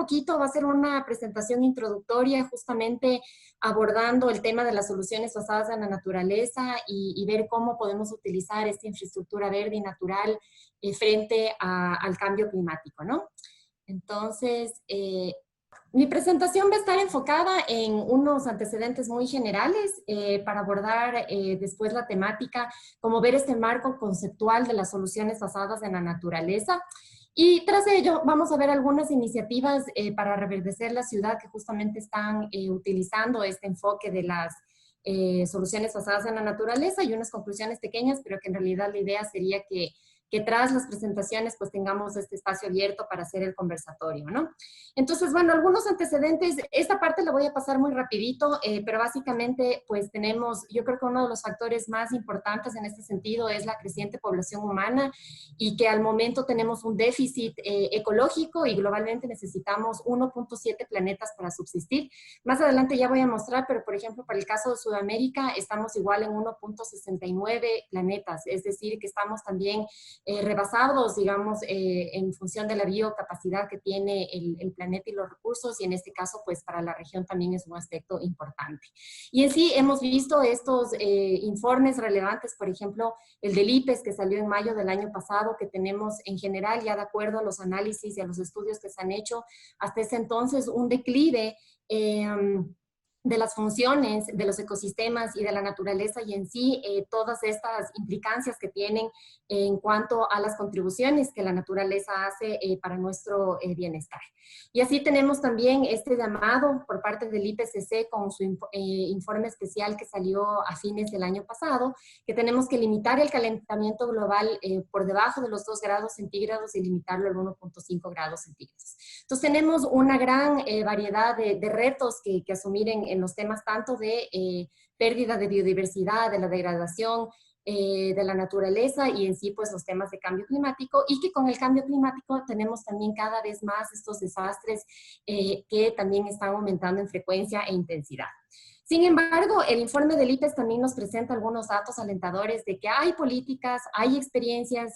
poquito, va a ser una presentación introductoria justamente abordando el tema de las soluciones basadas en la naturaleza y ver cómo podemos utilizar esta infraestructura verde y natural frente al cambio climático, ¿no? Entonces, mi presentación va a estar enfocada en unos antecedentes muy generales para abordar después la temática, como ver este marco conceptual de las soluciones basadas en la naturaleza. Y tras ello vamos a ver algunas iniciativas para reverdecer la ciudad que justamente están utilizando este enfoque de las soluciones basadas en la naturaleza y unas conclusiones pequeñas, pero que en realidad la idea sería que tras las presentaciones pues tengamos este espacio abierto para hacer el conversatorio, ¿no? Entonces, bueno, algunos antecedentes, esta parte la voy a pasar muy rapidito, pero básicamente pues tenemos, yo creo que uno de los factores más importantes en este sentido es la creciente población humana y que al momento tenemos un déficit ecológico y globalmente necesitamos 1.7 planetas para subsistir. Más adelante ya voy a mostrar, pero por ejemplo para el caso de Sudamérica estamos igual en 1.69 planetas, es decir que estamos también rebasados, digamos, en función de la biocapacidad que tiene el planeta y los recursos, y en este caso, pues, para la región también es un aspecto importante. Y en sí, hemos visto estos informes relevantes, por ejemplo, el del IPES, que salió en mayo del año pasado, que tenemos en general, ya de acuerdo a los análisis y a los estudios que se han hecho, hasta ese entonces, un declive de las funciones de los ecosistemas y de la naturaleza y en sí todas estas implicancias que tienen en cuanto a las contribuciones que la naturaleza hace para nuestro bienestar. Y así tenemos también este llamado por parte del IPCC con su informe especial que salió a fines del año pasado, que tenemos que limitar el calentamiento global por debajo de los 2 grados centígrados y limitarlo al 1.5 grados centígrados. Entonces tenemos una gran variedad de retos que asumir en los temas tanto de pérdida de biodiversidad, de la degradación de la naturaleza y en sí pues los temas de cambio climático, y que con el cambio climático tenemos también cada vez más estos desastres que también están aumentando en frecuencia e intensidad. Sin embargo, el informe del IPES también nos presenta algunos datos alentadores de que hay políticas, hay experiencias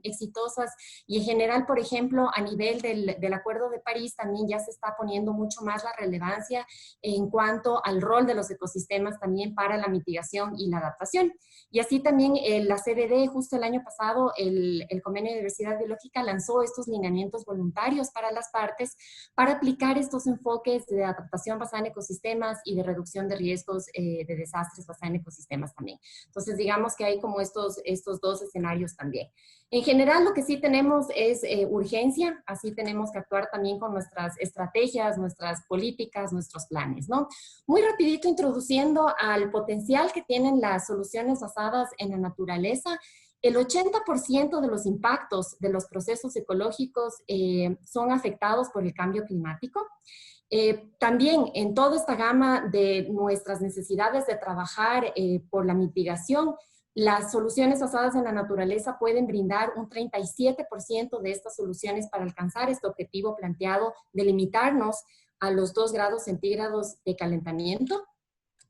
exitosas y en general, por ejemplo, a nivel del Acuerdo de París también ya se está poniendo mucho más la relevancia en cuanto al rol de los ecosistemas también para la mitigación y la adaptación. Y así también la CBD, justo el año pasado, el Convenio de Diversidad Biológica lanzó estos lineamientos voluntarios para las partes para aplicar estos enfoques de adaptación basada en ecosistemas y de reducción de riesgos de desastres basados en ecosistemas también. Entonces, digamos que hay como estos 2 escenarios también. En general, lo que sí tenemos es urgencia, así tenemos que actuar también con nuestras estrategias, nuestras políticas, nuestros planes, ¿no? Muy rapidito introduciendo al potencial que tienen las soluciones basadas en la naturaleza. El 80% de los impactos de los procesos ecológicos son afectados por el cambio climático. También en toda esta gama de nuestras necesidades de trabajar por la mitigación, las soluciones basadas en la naturaleza pueden brindar un 37% de estas soluciones para alcanzar este objetivo planteado de limitarnos a los 2 grados centígrados de calentamiento.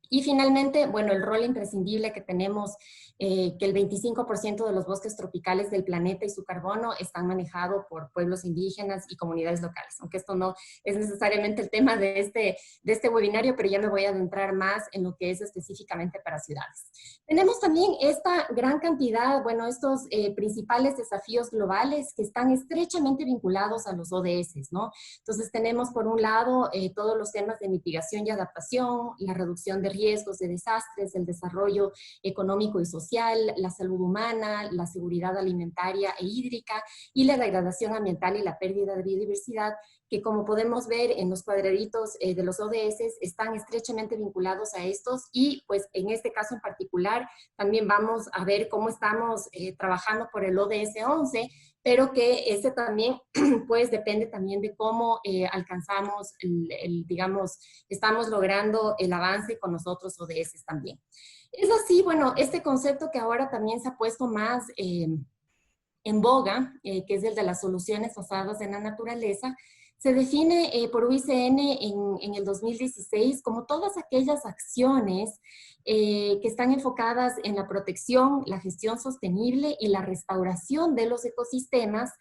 Y finalmente, bueno, el rol imprescindible que tenemos, que el 25% de los bosques tropicales del planeta y su carbono están manejados por pueblos indígenas y comunidades locales. Aunque esto no es necesariamente el tema de este webinario, pero ya me voy a adentrar más en lo que es específicamente para ciudades. Tenemos también esta gran cantidad, bueno, estos principales desafíos globales que están estrechamente vinculados a los ODS, ¿no? Entonces tenemos por un lado todos los temas de mitigación y adaptación, la reducción de riesgos de desastres, el desarrollo económico y social, la salud humana, la seguridad alimentaria e hídrica y la degradación ambiental y la pérdida de biodiversidad, que como podemos ver en los cuadraditos de los ODS están estrechamente vinculados a estos, y pues en este caso en particular también vamos a ver cómo estamos trabajando por el ODS 11, pero que ese también, pues, depende también de cómo alcanzamos, digamos, estamos logrando el avance con los otros ODS también. Es así, bueno, este concepto que ahora también se ha puesto más en boga, que es el de las soluciones basadas en la naturaleza, Se define por UICN en el 2016 como todas aquellas acciones que están enfocadas en la protección, la gestión sostenible y la restauración de los ecosistemas,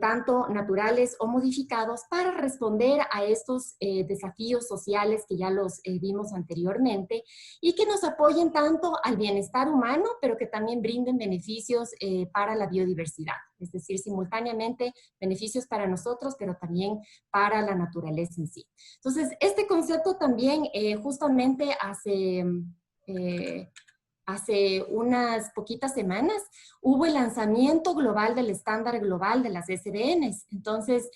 tanto naturales o modificados, para responder a estos desafíos sociales que ya los vimos anteriormente y que nos apoyen tanto al bienestar humano, pero que también brinden beneficios para la biodiversidad. Es decir, simultáneamente beneficios para nosotros, pero también para la naturaleza en sí. Entonces, este concepto también justamente hace unas poquitas semanas hubo el lanzamiento global del estándar global de las SDNs. Entonces,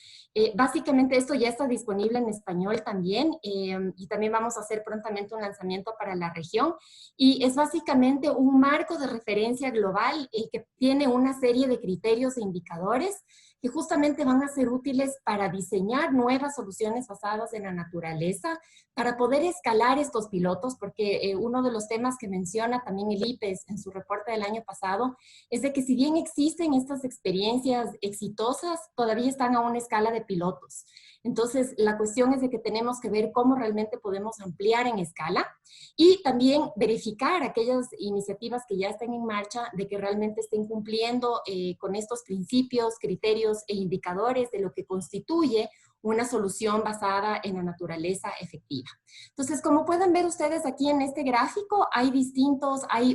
básicamente esto ya está disponible en español también y también vamos a hacer prontamente un lanzamiento para la región. Y es básicamente un marco de referencia global que tiene una serie de criterios e indicadores que justamente van a ser útiles para diseñar nuevas soluciones basadas en la naturaleza, para poder escalar estos pilotos, porque uno de los temas que menciona también el IPES en su reporte del año pasado es de que si bien existen estas experiencias exitosas, todavía están a una escala de pilotos. Entonces, la cuestión es de que tenemos que ver cómo realmente podemos ampliar en escala y también verificar aquellas iniciativas que ya estén en marcha de que realmente estén cumpliendo con estos principios, criterios e indicadores de lo que constituye una solución basada en la naturaleza efectiva. Entonces, como pueden ver ustedes aquí en este gráfico, hay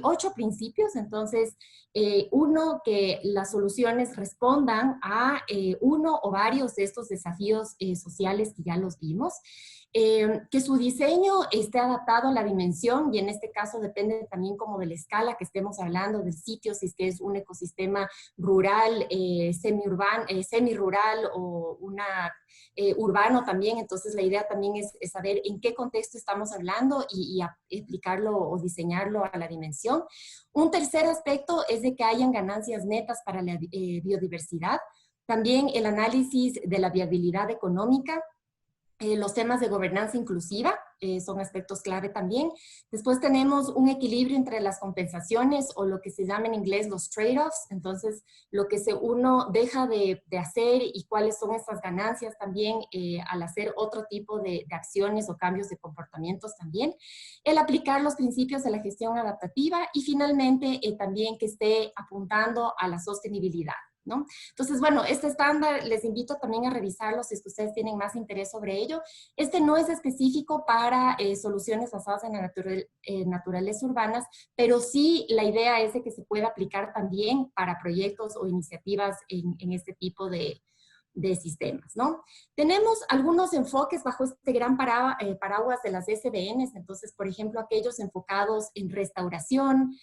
8 principios. Entonces, uno, que las soluciones respondan a uno o varios de estos desafíos sociales que ya los vimos. Que su diseño esté adaptado a la dimensión, y en este caso depende también como de la escala que estemos hablando del sitio, si es que es un ecosistema rural, semi-rural o urbano también. Entonces la idea también es saber en qué contexto estamos hablando y aplicarlo o diseñarlo a la dimensión. Un tercer aspecto es de que hayan ganancias netas para la biodiversidad. También el análisis de la viabilidad económica. Los temas de gobernanza inclusiva son aspectos clave también. Después tenemos un equilibrio entre las compensaciones o lo que se llama en inglés los trade-offs. Entonces, lo que uno deja de hacer y cuáles son estas ganancias también al hacer otro tipo de acciones o cambios de comportamientos también. El aplicar los principios de la gestión adaptativa y finalmente también que esté apuntando a la sostenibilidad, ¿no? Entonces, bueno, este estándar les invito también a revisarlo si es que ustedes tienen más interés sobre ello. Este no es específico para soluciones basadas en la naturaleza urbanas, pero sí la idea es de que se pueda aplicar también para proyectos o iniciativas en este tipo de sistemas, ¿no? Tenemos algunos enfoques bajo este gran paraguas de las SDNs. Entonces, por ejemplo, aquellos enfocados en restauración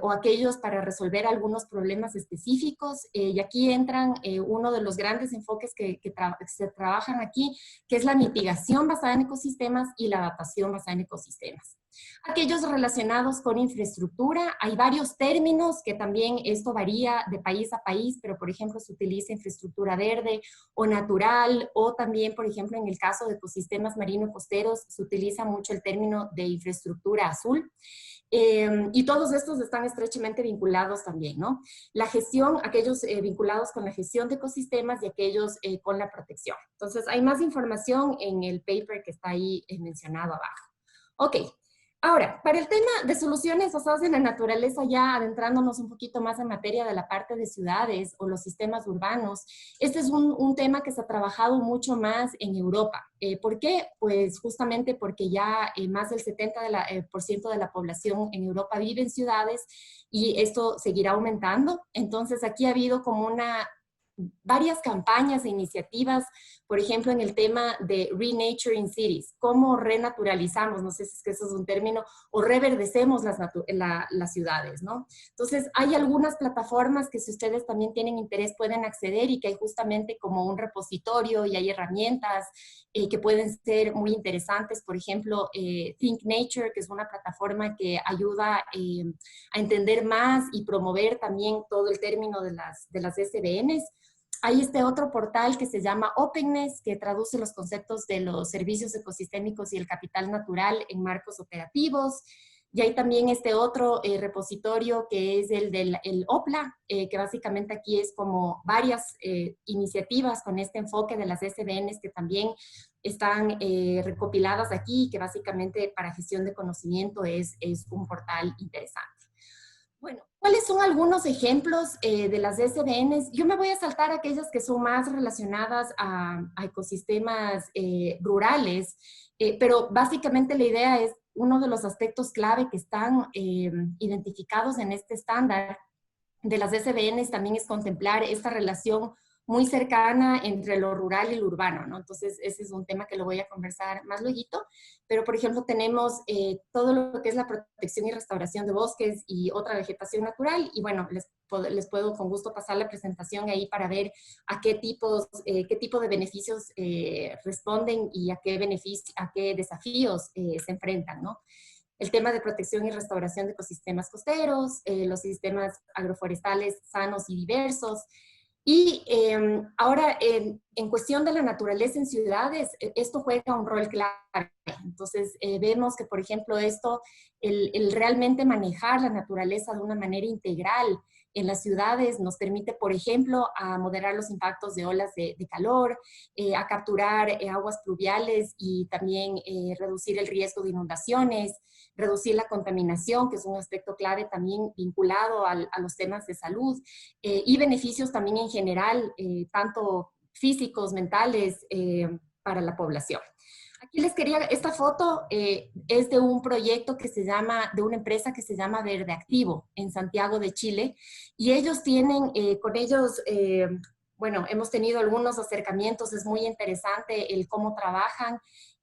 o aquellos para resolver algunos problemas específicos. Y aquí entran uno de los grandes enfoques que se trabajan aquí, que es la mitigación basada en ecosistemas y la adaptación basada en ecosistemas. Aquellos relacionados con infraestructura, hay varios términos que también esto varía de país a país, pero por ejemplo se utiliza infraestructura verde o natural, o también por ejemplo en el caso de ecosistemas marino-costeros se utiliza mucho el término de infraestructura azul. Y todos estos están estrechamente vinculados también, ¿no? La gestión, aquellos vinculados con la gestión de ecosistemas y aquellos con la protección. Entonces hay más información en el paper que está ahí mencionado abajo. Ok. Ahora, para el tema de soluciones basadas en la naturaleza, ya adentrándonos un poquito más en materia de la parte de ciudades o los sistemas urbanos, este es un tema que se ha trabajado mucho más en Europa. ¿Por qué? Pues justamente porque ya más del 70% de la población en Europa vive en ciudades y esto seguirá aumentando. Entonces aquí ha habido como varias campañas e iniciativas, por ejemplo, en el tema de renaturing cities, cómo renaturalizamos, no sé si es que eso es un término, o reverdecemos las ciudades, ¿no? Entonces, hay algunas plataformas que si ustedes también tienen interés pueden acceder y que hay justamente como un repositorio y hay herramientas que pueden ser muy interesantes. Por ejemplo, Think Nature, que es una plataforma que ayuda a entender más y promover también todo el término de las SDNs. Hay este otro portal que se llama Openness, que traduce los conceptos de los servicios ecosistémicos y el capital natural en marcos operativos. Y hay también este otro repositorio que es el del OPLA, que básicamente aquí es como varias iniciativas con este enfoque de las SDNs que también están recopiladas aquí, que básicamente para gestión de conocimiento es un portal interesante. Bueno, ¿cuáles son algunos ejemplos de las SDNs? Yo me voy a saltar aquellas que son más relacionadas a ecosistemas rurales, pero básicamente la idea es uno de los aspectos clave que están identificados en este estándar de las SDNs también es contemplar esta relación muy cercana entre lo rural y lo urbano, ¿no? Entonces, ese es un tema que lo voy a conversar más luego, pero por ejemplo tenemos todo lo que es la protección y restauración de bosques y otra vegetación natural, y bueno, les puedo con gusto pasar la presentación ahí para ver a qué tipo de beneficios responden y a qué desafíos se enfrentan, ¿no? El tema de protección y restauración de ecosistemas costeros, los sistemas agroforestales sanos y diversos. Y ahora, en cuestión de la naturaleza en ciudades, esto juega un rol clave. Entonces, vemos que, por ejemplo, el realmente manejar la naturaleza de una manera integral en las ciudades nos permite, por ejemplo, a moderar los impactos de olas de calor, a capturar aguas pluviales y también reducir el riesgo de inundaciones, reducir la contaminación, que es un aspecto clave también vinculado a los temas de salud, y beneficios también en general, tanto físicos, mentales, para la población. Aquí les quería, esta foto es de un proyecto que se llama, de una empresa que se llama Verde Activo en Santiago de Chile, y ellos tienen, con ellos, bueno, hemos tenido algunos acercamientos, es muy interesante el cómo trabajan,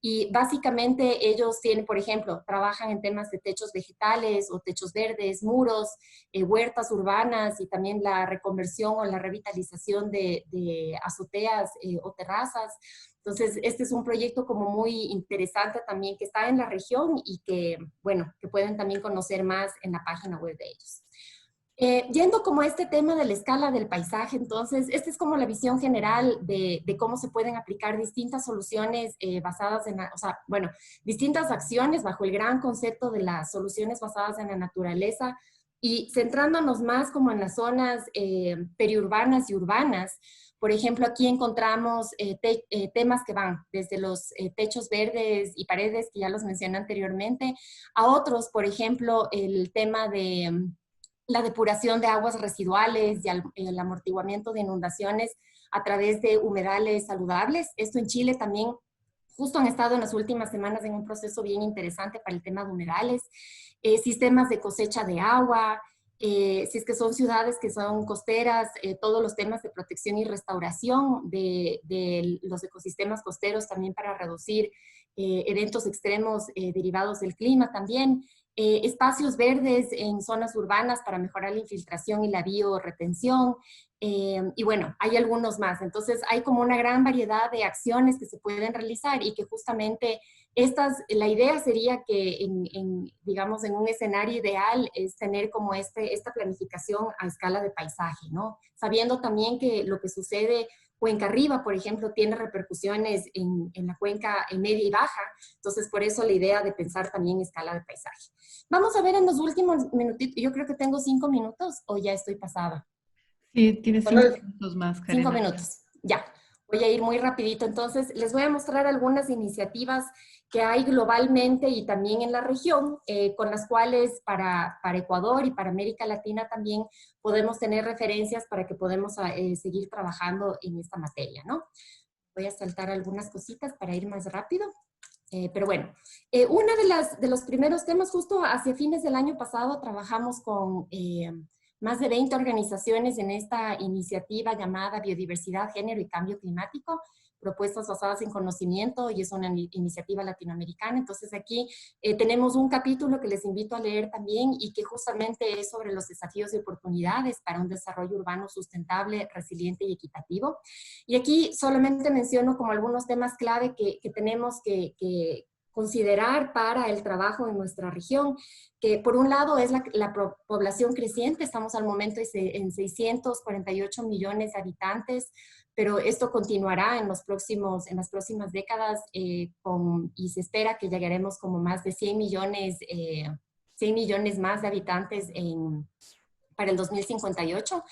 y básicamente ellos tienen, por ejemplo, trabajan en temas de techos vegetales o techos verdes, muros, huertas urbanas y también la reconversión o la revitalización de azoteas o terrazas. Entonces, este es un proyecto como muy interesante también que está en la región y que, bueno, que pueden también conocer más en la página web de ellos. Yendo como a este tema de la escala del paisaje, entonces, esta es como la visión general de cómo se pueden aplicar distintas soluciones basadas en, o sea, bueno, distintas acciones bajo el gran concepto de las soluciones basadas en la naturaleza y centrándonos más como en las zonas periurbanas y urbanas. Por ejemplo, aquí encontramos temas que van desde los techos verdes y paredes, que ya los mencioné anteriormente, a otros, por ejemplo, el tema de la depuración de aguas residuales y el amortiguamiento de inundaciones a través de humedales saludables. Esto en Chile también justo han estado en las últimas semanas en un proceso bien interesante para el tema de humedales, sistemas de cosecha de agua, si es que son ciudades que son costeras, todos los temas de protección y restauración de los ecosistemas costeros también para reducir eventos extremos derivados del clima también, espacios verdes en zonas urbanas para mejorar la infiltración y la biorretención, y bueno, hay algunos más. Entonces hay como una gran variedad de acciones que se pueden realizar y que justamente la idea sería que digamos, en un escenario ideal es tener como esta planificación a escala de paisaje, ¿no? Sabiendo también que lo que sucede cuenca arriba, por ejemplo, tiene repercusiones en la cuenca en media y baja, entonces por eso la idea de pensar también en escala de paisaje. Vamos a ver en los últimos minutitos, yo creo que tengo 5 minutos o ya estoy pasada. Sí, tienes Solo 5 minutos más, 5 Karina. minutos, ya. Voy a ir muy rapidito. Entonces, les voy a mostrar algunas iniciativas que hay globalmente y también en la región, con las cuales para Ecuador y para América Latina también podemos tener referencias para que podamos seguir trabajando en esta materia, ¿no? Voy a saltar algunas cositas para ir más rápido. Pero bueno, uno de los primeros temas, justo hacia fines del año pasado, trabajamos con más de 20 organizaciones en esta iniciativa llamada Biodiversidad, Género y Cambio Climático, propuestas basadas en conocimiento, y es una iniciativa latinoamericana. Entonces aquí tenemos un capítulo que les invito a leer también y que justamente es sobre los desafíos y oportunidades para un desarrollo urbano sustentable, resiliente y equitativo. Y aquí solamente menciono como algunos temas clave que tenemos que considerar para el trabajo en nuestra región, que por un lado es la población creciente, estamos al momento en 648 millones de habitantes, pero esto continuará en las próximas décadas y se espera que llegaremos como más de 100 100 millones más de habitantes para el 2058.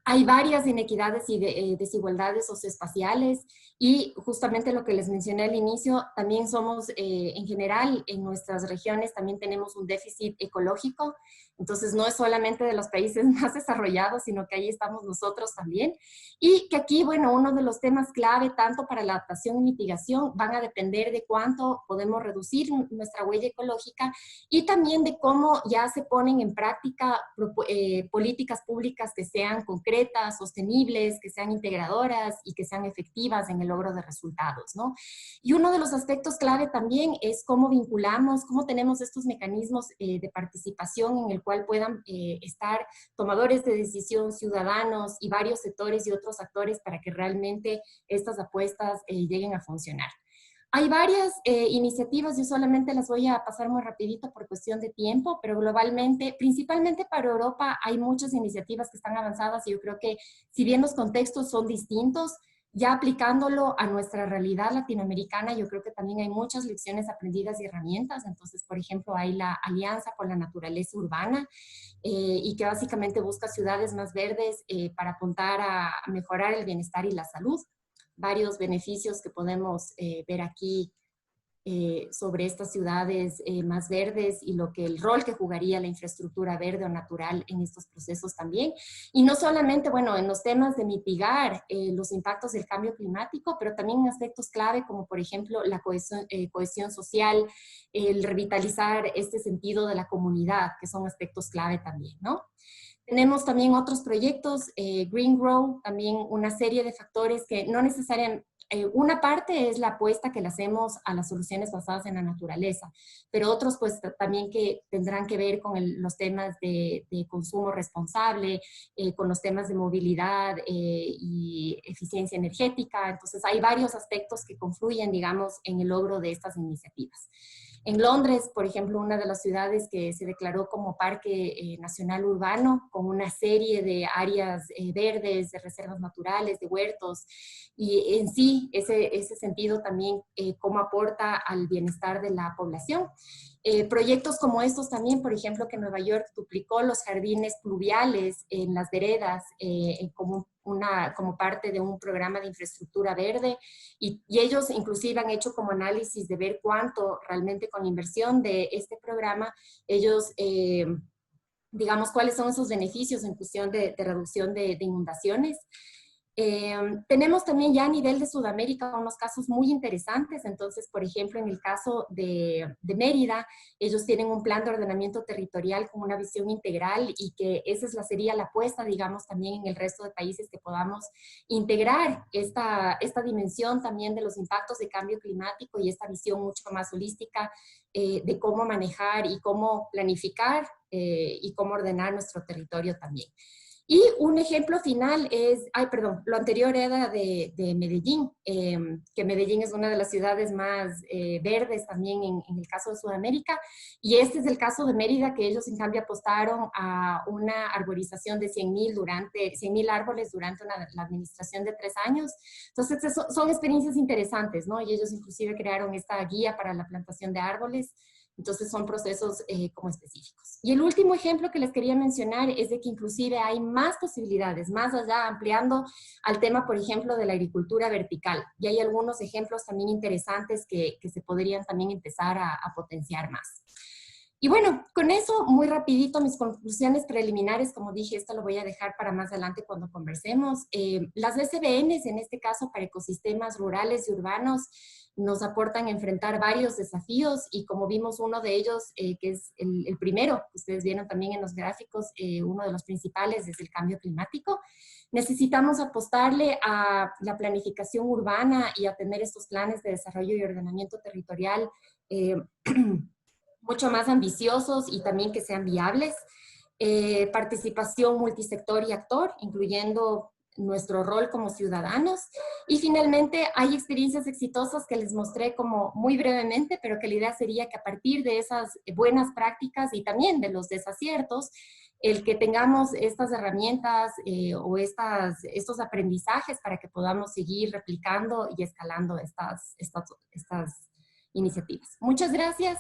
Hay varias inequidades y desigualdades socioespaciales y justamente lo que les mencioné al inicio, también somos en general en nuestras regiones también tenemos un déficit ecológico, entonces no es solamente de los países más desarrollados, sino que ahí estamos nosotros también. Y que aquí, bueno, uno de los temas clave tanto para la adaptación y mitigación van a depender de cuánto podemos reducir nuestra huella ecológica y también de cómo ya se ponen en práctica políticas públicas que sean concretas, sostenibles, que sean integradoras y que sean efectivas en el logro de resultados, ¿no? Y uno de los aspectos clave también es cómo vinculamos, cómo tenemos estos mecanismos de participación en el cual puedan estar tomadores de decisión, ciudadanos y varios sectores y otros actores para que realmente estas apuestas lleguen a funcionar. Hay varias iniciativas, yo solamente las voy a pasar muy rapidito por cuestión de tiempo, pero globalmente, principalmente para Europa, hay muchas iniciativas que están avanzadas y yo creo que si bien los contextos son distintos, ya aplicándolo a nuestra realidad latinoamericana, yo creo que también hay muchas lecciones aprendidas y herramientas. Entonces, por ejemplo, hay la Alianza por la Naturaleza Urbana y que básicamente busca ciudades más verdes para apuntar a mejorar el bienestar y la salud. Varios beneficios que podemos ver aquí sobre estas ciudades más verdes y el rol que jugaría la infraestructura verde o natural en estos procesos también. Y no solamente, bueno, en los temas de mitigar los impactos del cambio climático, pero también en aspectos clave como, por ejemplo, la cohesión social, el revitalizar este sentido de la comunidad, que son aspectos clave también, ¿no? Tenemos también otros proyectos, Green Grow, también una serie de factores que no necesariamente, una parte es la apuesta que le hacemos a las soluciones basadas en la naturaleza, pero otros pues también que tendrán que ver con los temas de consumo responsable, con los temas de movilidad y eficiencia energética. Entonces hay varios aspectos que confluyen, digamos, en el logro de estas iniciativas. En Londres, por ejemplo, una de las ciudades que se declaró como Parque Nacional Urbano, con una serie de áreas verdes, de reservas naturales, de huertos, y en sí ese sentido también cómo aporta al bienestar de la población. Proyectos como estos también, por ejemplo, que Nueva York duplicó los jardines pluviales en las veredas como parte de un programa de infraestructura verde y ellos inclusive han hecho como análisis de ver cuánto realmente con la inversión de este programa ellos digamos, cuáles son esos beneficios en cuestión de reducción de inundaciones. Tenemos también ya a nivel de Sudamérica unos casos muy interesantes. Entonces, por ejemplo, en el caso de Mérida, ellos tienen un plan de ordenamiento territorial con una visión integral y que esa sería la apuesta, digamos, también en el resto de países que podamos integrar esta dimensión también de los impactos de cambio climático y esta visión mucho más holística de cómo manejar y cómo planificar y cómo ordenar nuestro territorio también. Y un ejemplo final es, lo anterior era de Medellín, que Medellín es una de las ciudades más verdes también en el caso de Sudamérica, y este es el caso de Mérida, que ellos en cambio apostaron a una arborización de 100.000 árboles durante la administración de 3 años. Entonces son experiencias interesantes, ¿no? Y ellos inclusive crearon esta guía para la plantación de árboles. Entonces son procesos como específicos. Y el último ejemplo que les quería mencionar es de que inclusive hay más posibilidades, más allá ampliando al tema, por ejemplo, de la agricultura vertical. Y hay algunos ejemplos también interesantes que se podrían también empezar a potenciar más. Y bueno, con eso, muy rapidito, mis conclusiones preliminares, como dije, esto lo voy a dejar para más adelante cuando conversemos. Las SBNs, en este caso para ecosistemas rurales y urbanos, nos aportan a enfrentar varios desafíos y como vimos uno de ellos, que es el primero, que ustedes vieron también en los gráficos, uno de los principales es el cambio climático. Necesitamos apostarle a la planificación urbana y a tener estos planes de desarrollo y ordenamiento territorial mucho más ambiciosos y también que sean viables. Participación multisector y actor, incluyendo nuestro rol como ciudadanos. Y finalmente hay experiencias exitosas que les mostré como muy brevemente, pero que la idea sería que a partir de esas buenas prácticas y también de los desaciertos, el que tengamos estas herramientas o estos aprendizajes para que podamos seguir replicando y escalando estas iniciativas. Muchas gracias.